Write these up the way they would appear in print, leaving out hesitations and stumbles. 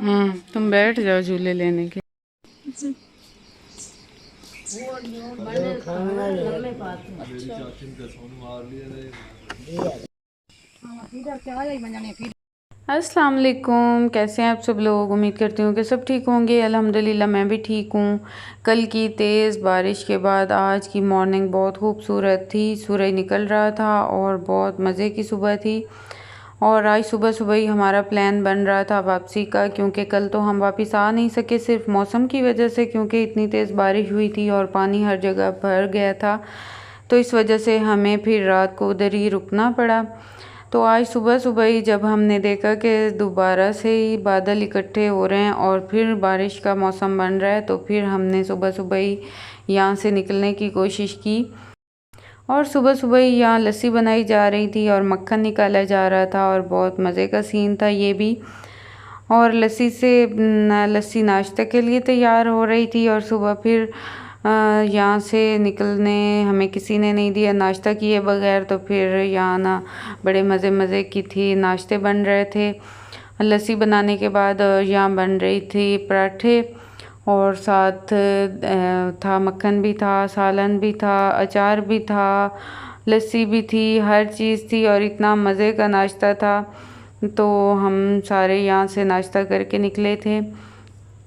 तुम बैठ जाओ झूले लेने के। अस्सलाम वालेकुम, कैसे हैं आप सब लोग। उम्मीद करती हूँ कि सब ठीक होंगे। अल्हम्दुलिल्लाह मैं भी ठीक हूँ। कल की तेज़ बारिश के बाद आज की मॉर्निंग बहुत खूबसूरत थी। सूरज निकल रहा था और बहुत मज़े की सुबह थी। और आज सुबह सुबह ही हमारा प्लान बन रहा था वापसी का, क्योंकि कल तो हम वापस आ नहीं सके सिर्फ मौसम की वजह से, क्योंकि इतनी तेज़ बारिश हुई थी और पानी हर जगह भर गया था। तो इस वजह से हमें फिर रात को उधर ही रुकना पड़ा। तो आज सुबह सुबह ही जब हमने देखा कि दोबारा से ही बादल इकट्ठे हो रहे हैं और फिर बारिश का मौसम बन रहा है, तो फिर हमने सुबह सुबह ही यहाँ से निकलने की कोशिश की। और सुबह सुबह ही यहाँ लस्सी बनाई जा रही थी और मक्खन निकाला जा रहा था और बहुत मज़े का सीन था ये भी। और लस्सी नाश्ते के लिए तैयार हो रही थी। और सुबह फिर यहाँ से निकलने हमें किसी ने नहीं दिया नाश्ता किए बगैर। तो फिर यहाँ ना बड़े मज़े मज़े की थी, नाश्ते बन रहे थे। लस्सी बनाने के बाद यहाँ बन रही थी पराठे और साथ था मक्खन भी था, सालन भी था, अचार भी था, लस्सी भी थी, हर चीज़ थी और इतना मज़े का नाश्ता था। तो हम सारे यहाँ से नाश्ता करके निकले थे।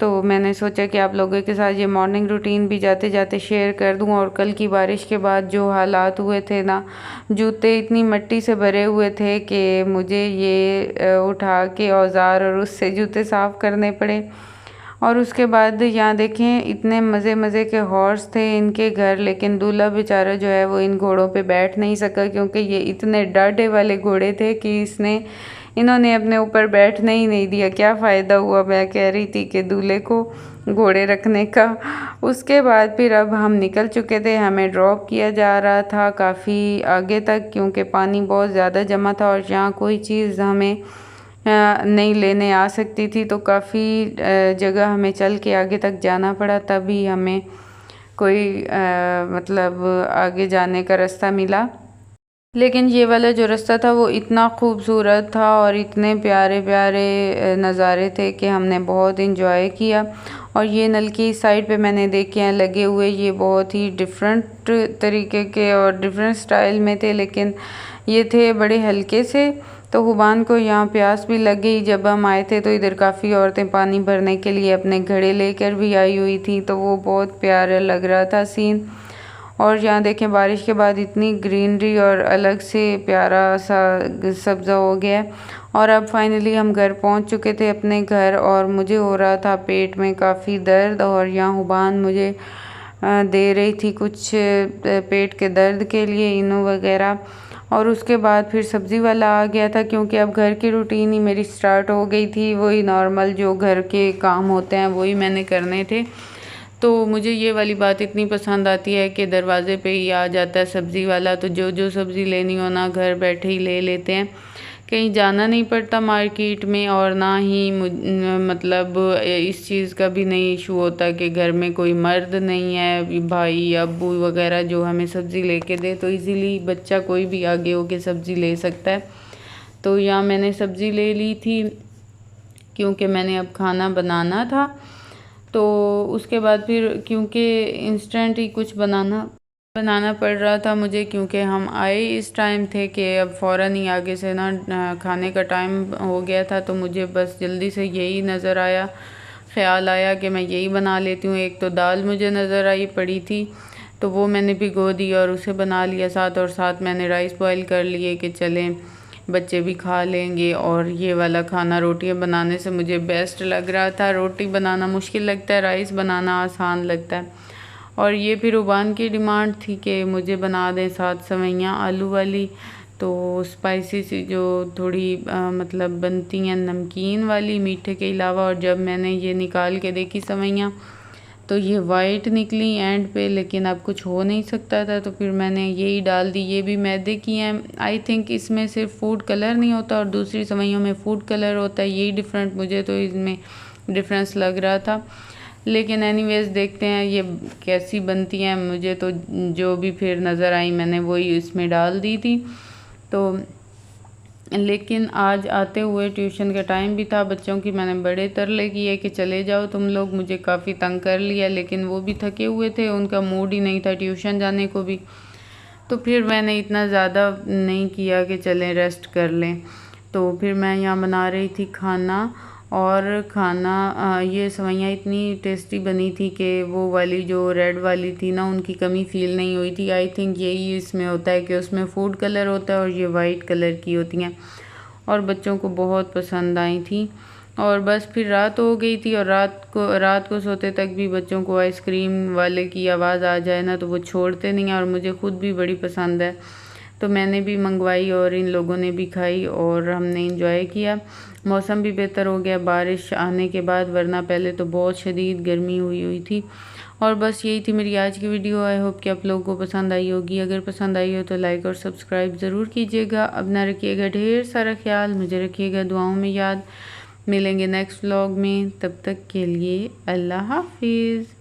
तो मैंने सोचा कि आप लोगों के साथ ये मॉर्निंग रूटीन भी जाते जाते शेयर कर दूं। और कल की बारिश के बाद जो हालात हुए थे ना, जूते इतनी मिट्टी से भरे हुए थे कि मुझे ये उठा के औज़ार और उससे जूते साफ़ करने पड़े। और उसके बाद यहाँ देखें इतने मज़े मज़े के हॉर्स थे इनके घर, लेकिन दूल्हा बेचारा जो है वो इन घोड़ों पे बैठ नहीं सका, क्योंकि ये इतने डाढ़े वाले घोड़े थे कि इन्होंने अपने ऊपर बैठने ही नहीं दिया। क्या फ़ायदा हुआ, मैं कह रही थी कि दूल्हे को घोड़े रखने का। उसके बाद फिर अब हम निकल चुके थे, हमें ड्रॉप किया जा रहा था काफ़ी आगे तक, क्योंकि पानी बहुत ज़्यादा जमा था और यहाँ कोई चीज़ हमें नहीं लेने आ सकती थी। तो काफ़ी जगह हमें चल के आगे तक जाना पड़ा, तभी हमें कोई मतलब आगे जाने का रास्ता मिला। लेकिन ये वाला जो रास्ता था वो इतना खूबसूरत था और इतने प्यारे प्यारे नज़ारे थे कि हमने बहुत इंजॉय किया। और ये नल की साइड पे मैंने देखे हैं लगे हुए, ये बहुत ही डिफरेंट तरीके के और डिफरेंट स्टाइल में थे, लेकिन ये थे बड़े हल्के से। तो हुबान को यहाँ प्यास भी लग गई। जब हम आए थे तो इधर काफ़ी औरतें पानी भरने के लिए अपने घड़े लेकर भी आई हुई थी, तो वो बहुत प्यारा लग रहा था सीन। और यहाँ देखें बारिश के बाद इतनी ग्रीनरी और अलग से प्यारा सा सब्ज़ा हो गया। और अब फाइनली हम घर पहुँच चुके थे अपने घर, और मुझे हो रहा था पेट में काफ़ी दर्द, और यहाँ हुबान मुझे दे रही थी कुछ पेट के दर्द के लिए इनो वगैरह। और उसके बाद फिर सब्ज़ी वाला आ गया था, क्योंकि अब घर की रूटीन ही मेरी स्टार्ट हो गई थी। वही नॉर्मल जो घर के काम होते हैं वही मैंने करने थे। तो मुझे ये वाली बात इतनी पसंद आती है कि दरवाज़े पे ही आ जाता है सब्ज़ी वाला, तो जो जो सब्ज़ी लेनी हो ना घर बैठे ही ले लेते हैं। कहीं जाना नहीं पड़ता मार्केट में, और ना ही मतलब इस चीज़ का भी नहीं इशू होता कि घर में कोई मर्द नहीं है, भाई अब्बू वगैरह जो हमें सब्ज़ी लेके दे, तो इजीली बच्चा कोई भी आगे होके सब्ज़ी ले सकता है। तो यहाँ मैंने सब्ज़ी ले ली थी क्योंकि मैंने अब खाना बनाना था। तो उसके बाद फिर क्योंकि इंस्टेंट ही कुछ बनाना पड़ रहा था मुझे, क्योंकि हम आए इस टाइम थे कि अब फ़ौरन ही आगे से ना खाने का टाइम हो गया था। तो मुझे बस जल्दी से यही नज़र आया, ख़्याल आया कि मैं यही बना लेती हूँ। एक तो दाल मुझे नज़र आई पड़ी थी, तो वो मैंने भिगो दी और उसे बना लिया साथ, और साथ मैंने राइस बॉईल कर लिए कि चलें बच्चे भी खा लेंगे। और ये वाला खाना रोटियां बनाने से मुझे बेस्ट लग रहा था। रोटी बनाना मुश्किल लगता है, राइस बनाना आसान लगता है। और ये फिर उबान की डिमांड थी कि मुझे बना दें साथ सेवइयाँ आलू वाली, तो स्पाइसी सी जो थोड़ी मतलब बनती हैं नमकीन वाली मीठे के अलावा। और जब मैंने ये निकाल के देखी सेवइयाँ तो ये वाइट निकली एंड पे, लेकिन अब कुछ हो नहीं सकता था, तो फिर मैंने यही डाल दी। ये भी मैदे की हैं। आई थिंक इसमें सिर्फ फूड कलर नहीं होता और दूसरी सेवइयों में फूड कलर होता है, यही डिफरेंट मुझे तो इसमें डिफरेंस लग रहा था। लेकिन एनीवेज देखते हैं ये कैसी बनती हैं। मुझे तो जो भी फिर नज़र आई मैंने वही इसमें डाल दी थी। तो लेकिन आज आते हुए ट्यूशन का टाइम भी था, बच्चों की मैंने बड़े तरले किए कि चले जाओ तुम लोग, मुझे काफ़ी तंग कर लिया, लेकिन वो भी थके हुए थे, उनका मूड ही नहीं था ट्यूशन जाने को भी। तो फिर मैंने इतना ज़्यादा नहीं किया कि चलें रेस्ट कर लें। तो फिर मैं यहाँ बना रही थी खाना, और खाना ये सेवइयाँ इतनी टेस्टी बनी थी कि वो वाली जो रेड वाली थी ना, उनकी कमी फ़ील नहीं हुई थी। आई थिंक यही इसमें होता है कि उसमें फूड कलर होता है और ये वाइट कलर की होती हैं, और बच्चों को बहुत पसंद आई थी। और बस फिर रात हो गई थी, और रात को सोते तक भी बच्चों को आइसक्रीम वाले की आवाज़ आ जाए ना तो वो छोड़ते नहीं हैं, और मुझे ख़ुद भी बड़ी पसंद है। तो मैंने भी मंगवाई और इन लोगों ने भी खाई और हमने इंजॉय किया। मौसम भी बेहतर हो गया बारिश आने के बाद, वरना पहले तो बहुत शदीद गर्मी हुई थी। और बस यही थी मेरी आज की वीडियो। आई होप कि आप लोगों को पसंद आई होगी। अगर पसंद आई हो तो लाइक और सब्सक्राइब ज़रूर कीजिएगा। अपना रखिएगा ढेर सारा ख्याल, मुझे रखिएगा दुआओं में याद। मिलेंगे नेक्स्ट व्लॉग में, तब तक के लिए अल्लाह हाफिज़।